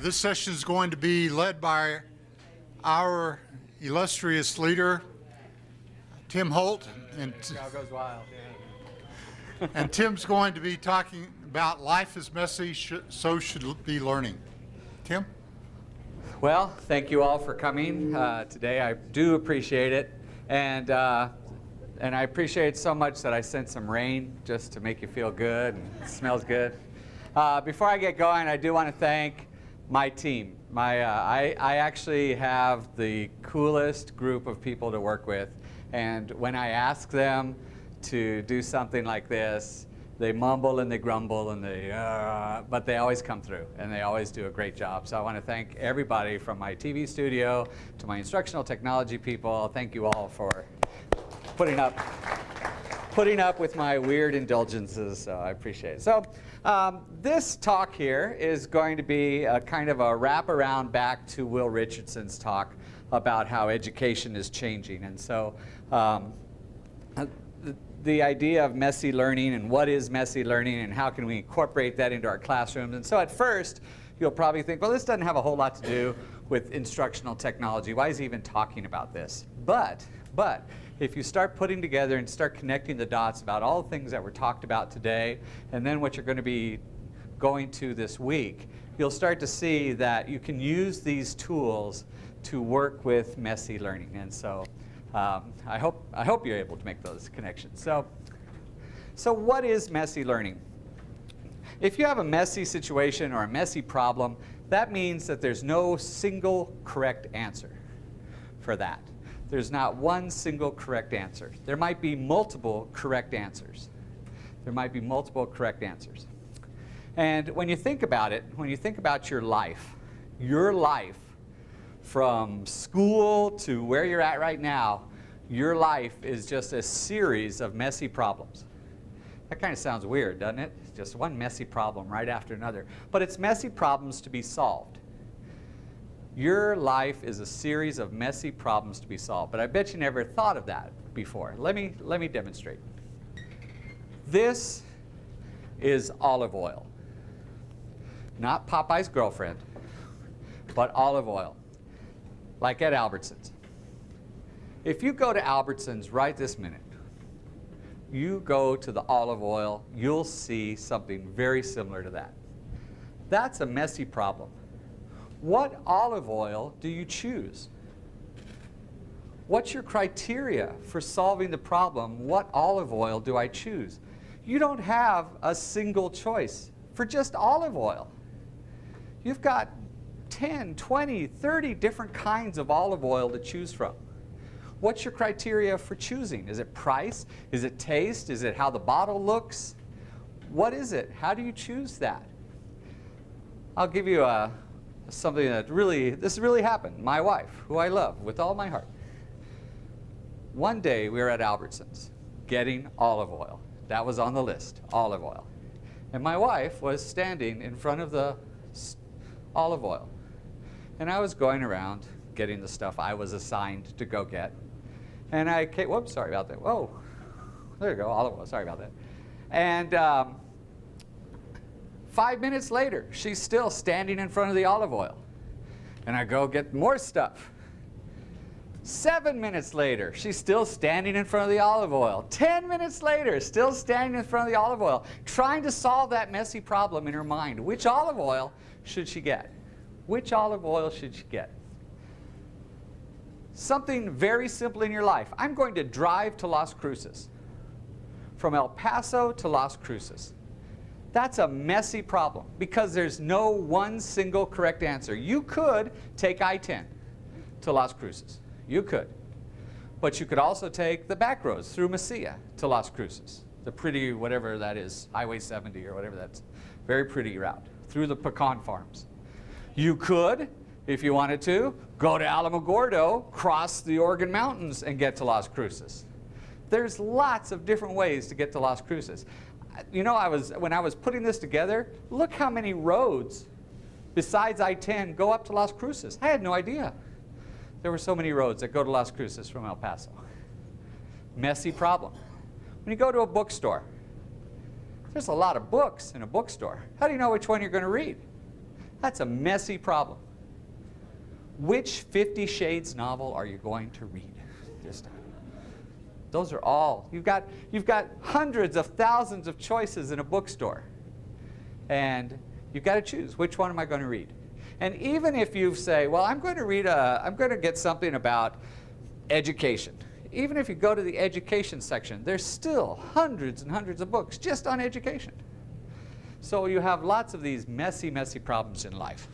This session is going to be led by our illustrious leader, Tim Holt. And Crowd goes wild. Yeah. And Tim's going to be talking about life is messy, so should be learning. Tim? Well, thank you all for coming today. I do appreciate it. And I appreciate it so much that I sent some rain just to make you feel good and it smells good. Before I get going, I do want to thank my team. I actually have the coolest group of people to work with, and when I ask them to do something like this, they mumble and they grumble and but they always come through and they always do a great job. So I want to thank everybody from my TV studio to my instructional technology people. Thank you all for putting up with my weird indulgences, so I appreciate it. So this talk here is going to be a kind of a wraparound back to Will Richardson's talk about how education is changing. And so the idea of messy learning and what is messy learning and how can we incorporate that into our classrooms. And so at first, you'll probably think, well, this doesn't have a whole lot to do with instructional technology. Why is he even talking about this? But if you start putting together and start connecting the dots about all the things that were talked about today, and then what you're going to be going to this week, you'll start to see that you can use these tools to work with messy learning. And so I hope you're able to make those connections. So what is messy learning? If you have a messy situation or a messy problem, that means that there's no single correct answer for that. There's not one single correct answer. There might be multiple correct answers. There might be multiple correct answers. And when you think about it, when you think about your life from school to where you're at right now, your life is just a series of messy problems. That kind of sounds weird, doesn't it? It's just one messy problem right after another. But it's messy problems to be solved. Your life is a series of messy problems to be solved. But I bet you never thought of that before. Let me demonstrate. This is olive oil. Not Popeye's girlfriend, but olive oil. Like at Albertsons. If you go to Albertsons right this minute, you go to the olive oil, you'll see something very similar to that. That's a messy problem. What olive oil do you choose? What's your criteria for solving the problem? What olive oil do I choose? You don't have a single choice for just olive oil. You've got 10, 20, 30 different kinds of olive oil to choose from. What's your criteria for choosing? Is it price? Is it taste? Is it how the bottle looks? What is it? How do you choose that? I'll give you something that this really happened. My wife, who I love with all my heart. One day we were at Albertsons getting olive oil. That was on the list, olive oil. And my wife was standing in front of the olive oil. And I was going around getting the stuff I was assigned to go get. And I came, whoops, sorry about that. Whoa, there you go, olive oil, sorry about that. And 5 minutes later, she's still standing in front of the olive oil. And I go get more stuff. 7 minutes later, she's still standing in front of the olive oil. 10 minutes later, still standing in front of the olive oil, trying to solve that messy problem in her mind. Which olive oil should she get? Which olive oil should she get? Something very simple in your life. I'm going to drive to Las Cruces. From El Paso to Las Cruces. That's a messy problem because there's no one single correct answer. You could take I-10 to Las Cruces. You could. But you could also take the back roads through Mesilla to Las Cruces. The pretty, whatever that is, Highway 70 or whatever that's, very pretty route, through the pecan farms. You could, if you wanted to, go to Alamogordo, cross the Oregon Mountains and get to Las Cruces. There's lots of different ways to get to Las Cruces. You know, when I was putting this together, look how many roads besides I-10 go up to Las Cruces. I had no idea. There were so many roads that go to Las Cruces from El Paso. Messy problem. When you go to a bookstore, there's a lot of books in a bookstore. How do you know which one you're going to read? That's a messy problem. Which 50 Shades novel are you going to read this time? Those are all. You've got hundreds of thousands of choices in a bookstore. And you've got to choose, which one am I going to read? And even if you say, well, I'm going to get something about education. Even if you go to the education section, there's still hundreds and hundreds of books just on education. So you have lots of these messy, messy problems in life.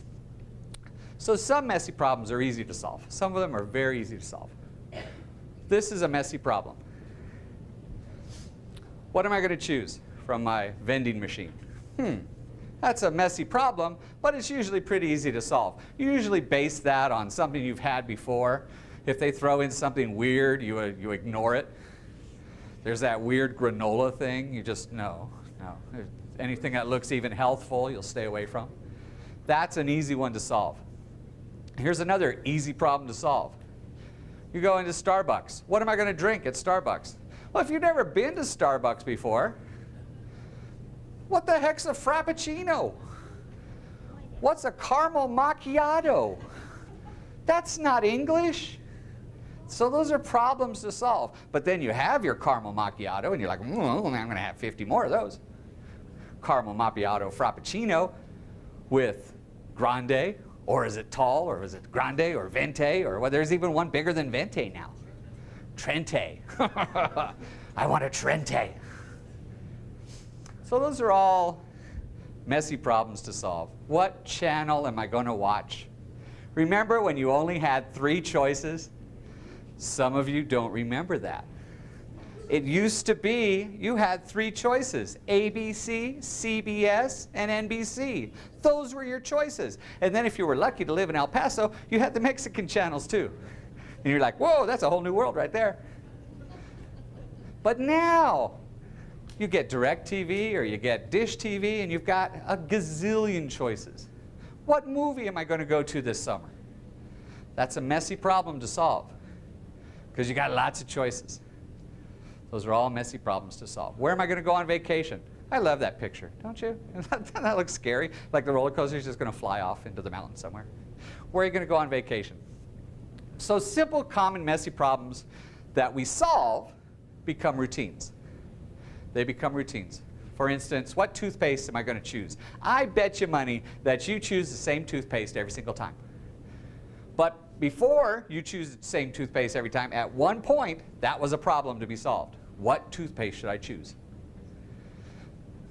So some messy problems are easy to solve. Some of them are very easy to solve. This is a messy problem. What am I going to choose from my vending machine? That's a messy problem, but it's usually pretty easy to solve. You usually base that on something you've had before. If they throw in something weird, you ignore it. There's that weird granola thing. You just, no. Anything that looks even healthful, you'll stay away from. That's an easy one to solve. Here's another easy problem to solve. You go into Starbucks. What am I going to drink at Starbucks? Well, if you've never been to Starbucks before, what the heck's a Frappuccino? What's a caramel macchiato? That's not English. So those are problems to solve. But then you have your caramel macchiato, and you're like, I'm going to have 50 more of those. Caramel macchiato Frappuccino with grande, or is it tall, or is it grande, or venti, or well, there's even one bigger than venti now. Trente. I want a Trente. So those are all messy problems to solve. What channel am I going to watch? Remember when you only had 3 choices? Some of you don't remember that. It used to be you had 3 choices, ABC, CBS, and NBC. Those were your choices. And then if you were lucky to live in El Paso, you had the Mexican channels too. And you're like, whoa, that's a whole new world right there. But now, you get DirecTV or you get Dish TV, and you've got a gazillion choices. What movie am I going to go to this summer? That's a messy problem to solve, because you got lots of choices. Those are all messy problems to solve. Where am I going to go on vacation? I love that picture, don't you? That looks scary, like the roller coaster is just going to fly off into the mountains somewhere. Where are you going to go on vacation? So simple, common, messy problems that we solve become routines. They become routines. For instance, what toothpaste am I going to choose? I bet you money that you choose the same toothpaste every single time. But before you choose the same toothpaste every time, at one point, that was a problem to be solved. What toothpaste should I choose?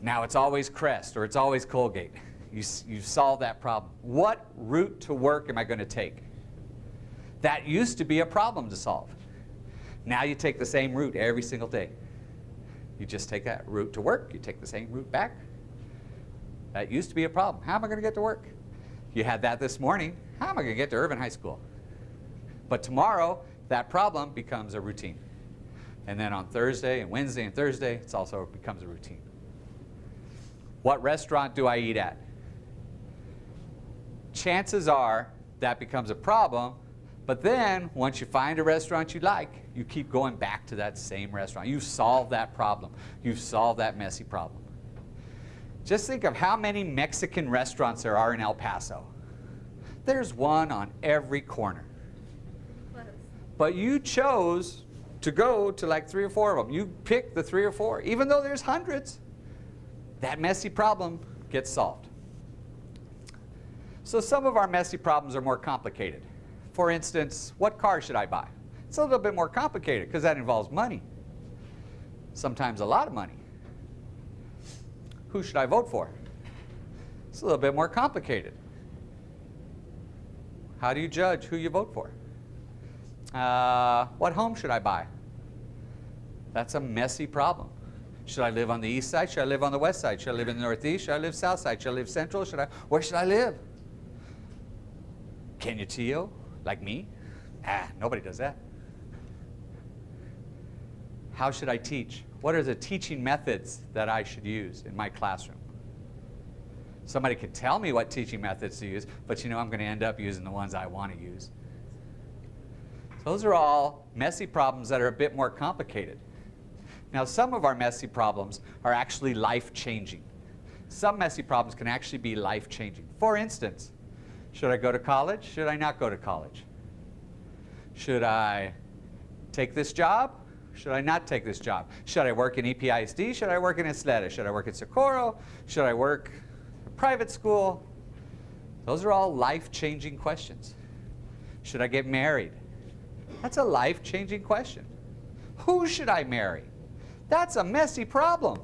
Now it's always Crest or it's always Colgate. You solve that problem. What route to work am I going to take? That used to be a problem to solve. Now you take the same route every single day. You just take that route to work, you take the same route back. That used to be a problem. How am I going to get to work? You had that this morning. How am I going to get to Irvin High School? But tomorrow, that problem becomes a routine. And then on Thursday and Wednesday and Thursday, it also becomes a routine. What restaurant do I eat at? Chances are that becomes a problem, but then once you find a restaurant you like, you keep going back to that same restaurant. You've solved that problem. You've solved that messy problem. Just think of how many Mexican restaurants there are in El Paso. There's one on every corner. But you chose to go to like 3 or 4 of them. You picked the 3 or 4, even though there's hundreds. That messy problem gets solved. So some of our messy problems are more complicated. For instance, what car should I buy? It's a little bit more complicated because that involves money. Sometimes a lot of money. Who should I vote for? It's a little bit more complicated. How do you judge who you vote for? What home should I buy? That's a messy problem. Should I live on the east side? Should I live on the west side? Should I live in the northeast? Should I live south side? Should I live central? Where should I live? Kenyatillo? Like me? Nobody does that. How should I teach? What are the teaching methods that I should use in my classroom? Somebody could tell me what teaching methods to use, but you know I'm going to end up using the ones I want to use. Those are all messy problems that are a bit more complicated. Now, some of our messy problems are actually life-changing. Some messy problems can actually be life-changing. For instance, Should I go to college? Should I not go to college? Should I take this job? Should I not take this job? Should I work in EPISD? Should I work in Isleta? Should I work at Socorro? Should I work in private school? Those are all life-changing questions. Should I get married? That's a life-changing question. Who should I marry? That's a messy problem.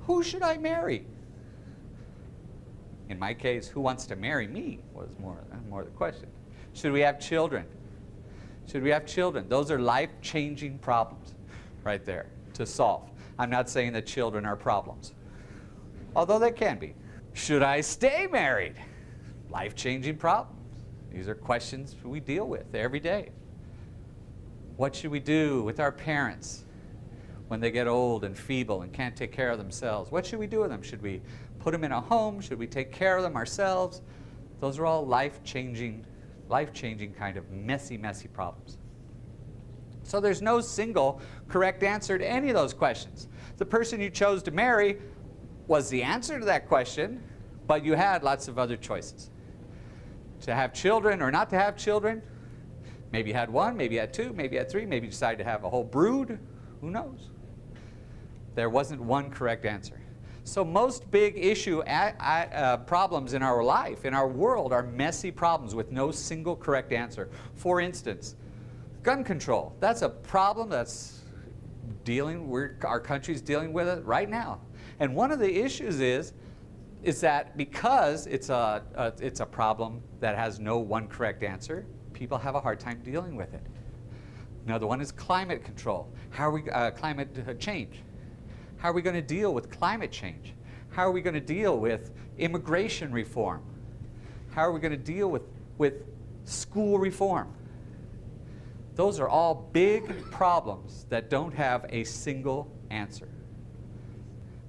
Who should I marry? In my case, who wants to marry me was more the question. Should we have children? Should we have children? Those are life-changing problems right there to solve. I'm not saying that children are problems, although they can be. Should I stay married? Life-changing problems. These are questions we deal with every day. What should we do with our parents when they get old and feeble and can't take care of themselves? What should we do with them? Should we put them in a home? Should we take care of them ourselves? Those are all life-changing kind of messy problems. So there's no single correct answer to any of those questions. The person you chose to marry was the answer to that question, but you had lots of other choices. To have children or not to have children. Maybe you had one, maybe you had two, maybe you had three, maybe you decided to have a whole brood. Who knows? There wasn't one correct answer. So most big issue problems in our life, in our world, are messy problems with no single correct answer. For instance, gun control. That's a problem that's our country's dealing with it right now. And one of the issues is that because it's a problem that has no one correct answer, people have a hard time dealing with it. Another one is climate control. Climate change. How are we going to deal with climate change? How are we going to deal with immigration reform? How are we going to deal with school reform? Those are all big problems that don't have a single answer.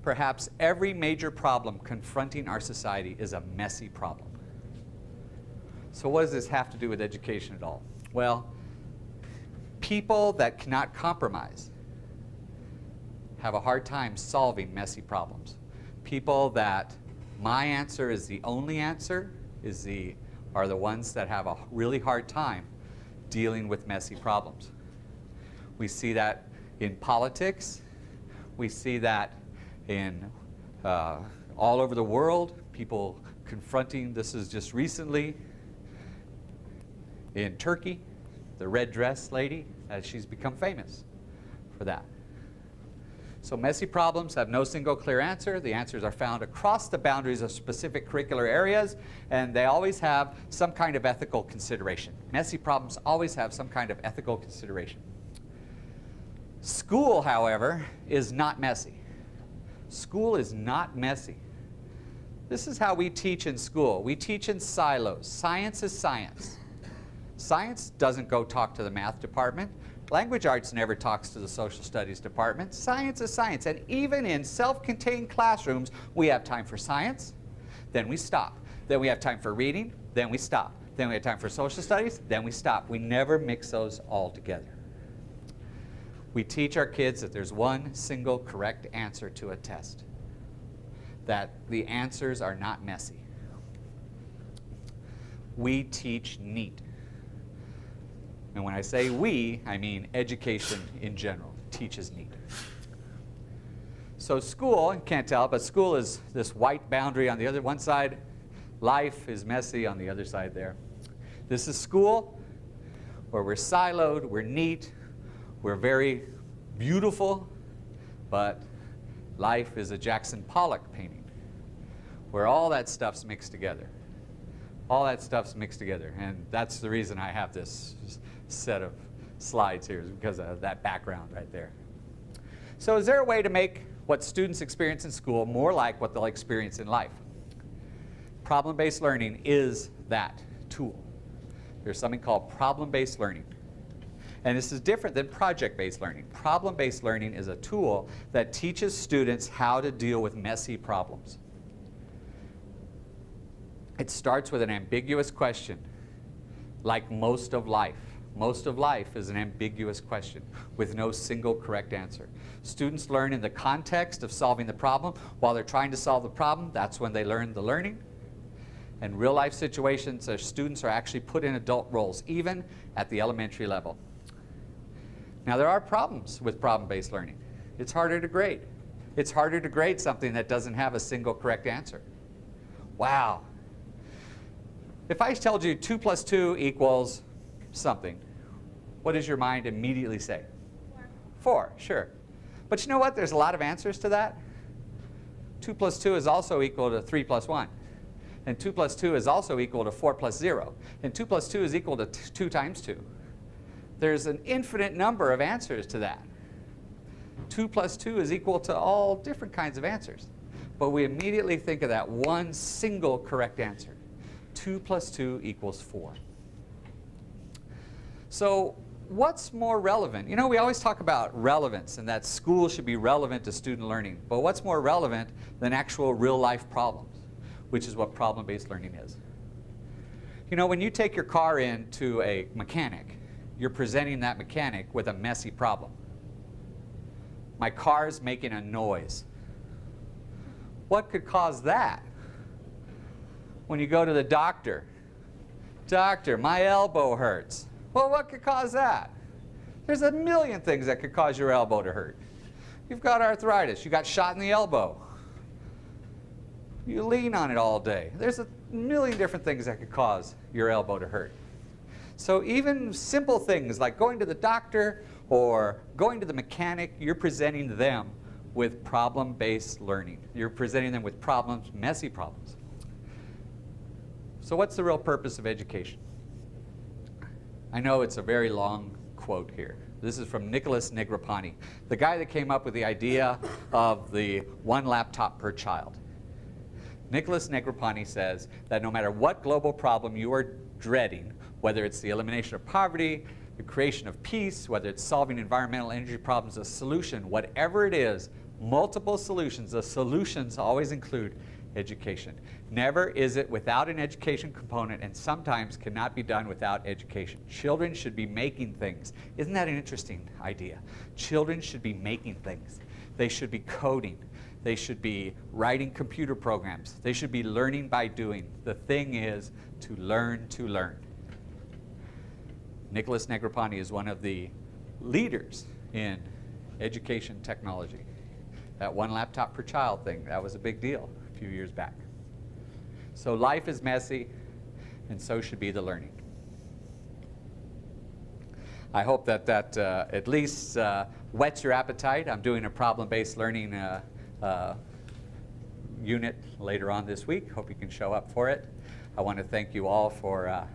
Perhaps every major problem confronting our society is a messy problem. So what does this have to do with education at all? Well, people that cannot compromise have a hard time solving messy problems. People that my answer is the only answer are the ones that have a really hard time dealing with messy problems. We see that in politics. We see that in all over the world, people confronting, this is just recently, in Turkey, the red dress lady, as she's become famous for that. So messy problems have no single clear answer. The answers are found across the boundaries of specific curricular areas, and they always have some kind of ethical consideration. Messy problems always have some kind of ethical consideration. School, however, is not messy. School is not messy. This is how we teach in school. We teach in silos. Science is science. Science doesn't go talk to the math department. Language arts never talks to the social studies department. Science is science. And even in self-contained classrooms, we have time for science, then we stop. Then we have time for reading, then we stop. Then we have time for social studies, then we stop. We never mix those all together. We teach our kids that there's one single correct answer to a test, that the answers are not messy. We teach neat. And when I say we, I mean education in general teaches neat. So school, you can't tell, but school is this white boundary on the other one side. Life is messy on the other side there. This is school, where we're siloed, we're neat, we're very beautiful, but life is a Jackson Pollock painting, where all that stuff's mixed together. All that stuff's mixed together, and that's the reason I have this set of slides here, is because of that background right there. So is there a way to make what students experience in school more like what they'll experience in life? Problem-based learning is that tool. There's something called problem-based learning. And this is different than project-based learning. Problem-based learning is a tool that teaches students how to deal with messy problems. It starts with an ambiguous question, like most of life. Most of life is an ambiguous question with no single correct answer. Students learn in the context of solving the problem. While they're trying to solve the problem, that's when they learn the learning. and real-life situations, students are actually put in adult roles, even at the elementary level. Now, there are problems with problem-based learning. It's harder to grade. It's harder to grade something that doesn't have a single correct answer. Wow. If I told you 2 plus 2 equals something, what does your mind immediately say? 4, sure. But you know what? There's a lot of answers to that. 2 plus 2 is also equal to 3 plus 1. And 2 plus 2 is also equal to 4 plus 0. And 2 plus 2 is equal to 2 times 2. There's an infinite number of answers to that. 2 plus 2 is equal to all different kinds of answers. But we immediately think of that one single correct answer. 2 plus 2 equals 4. So what's more relevant? You know, we always talk about relevance and that school should be relevant to student learning. But what's more relevant than actual real-life problems, which is what problem-based learning is? You know, when you take your car in to a mechanic, you're presenting that mechanic with a messy problem. My car's making a noise. What could cause that? When you go to the doctor, doctor, my elbow hurts. Well, what could cause that? There's a million things that could cause your elbow to hurt. You've got arthritis. You got shot in the elbow. You lean on it all day. There's a million different things that could cause your elbow to hurt. So even simple things like going to the doctor or going to the mechanic, you're presenting them with problem-based learning. You're presenting them with problems, messy problems. So what's the real purpose of education? I know it's a very long quote here. This is from Nicholas Negroponte, the guy that came up with the idea of the 1 laptop per child. Nicholas Negroponte says that no matter what global problem you are dreading, whether it's the elimination of poverty, the creation of peace, whether it's solving environmental energy problems, a solution, whatever it is, multiple solutions, the solutions always include education. Never is it without an education component, and sometimes cannot be done without education. Children should be making things. Isn't that an interesting idea? Children should be making things. They should be coding. They should be writing computer programs. They should be learning by doing. The thing is to learn to learn. Nicholas Negroponte is one of the leaders in education technology. That 1 laptop per child thing, that was a big deal a few years back. So life is messy, and so should be the learning. I hope that at least whets your appetite. I'm doing a problem-based learning unit later on this week. Hope you can show up for it. I want to thank you all for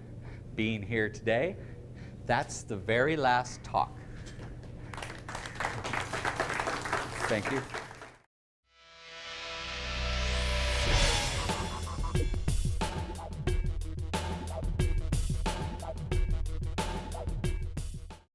being here today. That's the very last talk. Thank you.